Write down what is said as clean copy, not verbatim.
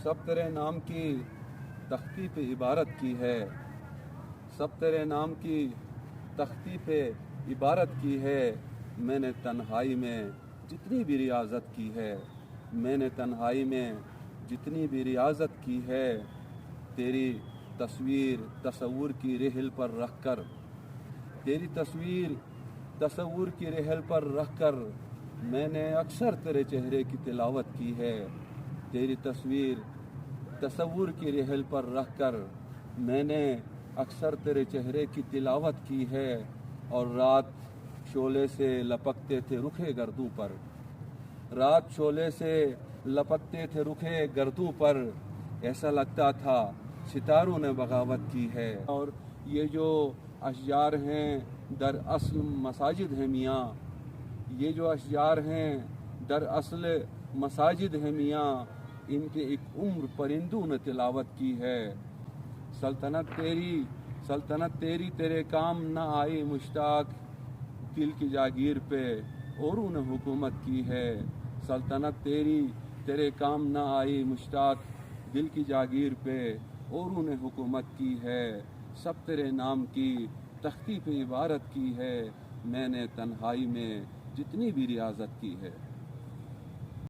سب تیرے نام کی تختی پہ عبارت کی ہے، سب تیرے نام کی تختی پہ عبارت کی ہے۔ میں نے تنہائی میں جتنی بھی ریاضت کی ہے، میں نے تنہائی میں جتنی بھی ریاضت کی ہے، تیری تصویر تصور کی رحل پر رکھ کر، تیری تصویر تصور کی رحل پر رکھ کر میں نے اکثر تیرے چہرے کی تلاوت کی ہے۔ تیری تصویر تصور کی رحل پر رکھ کر میں نے اکثر تیرے چہرے کی تلاوت کی ہے، اور رات شعلے سے لپکتے تھے رخے گردوں پر، رات شعلے سے لپکتے تھے رخے گردوں پر، ایسا لگتا تھا ستاروں نے بغاوت کی ہے۔ اور یہ جو اشجار ہیں در اصل مساجد ہیں میاں، یہ جو اشجار ہیں در اصل مساجد ہیں میاں، ان کے ایک عمر پرندوں نے تلاوت کی ہے۔ سلطنت تیری تیرے کام نہ آئی مشتاق، دل کی جاگیر پہ اوروں نے حکومت کی ہے۔ سلطنت تیری تیرے کام نہ آئی مشتاق، دل کی جاگیر پہ اوروں نے حکومت کی ہے۔ سب تیرے نام کی تختی پہ عبارت کی ہے، میں نے تنہائی میں جتنی بھی ریاضت کی ہے۔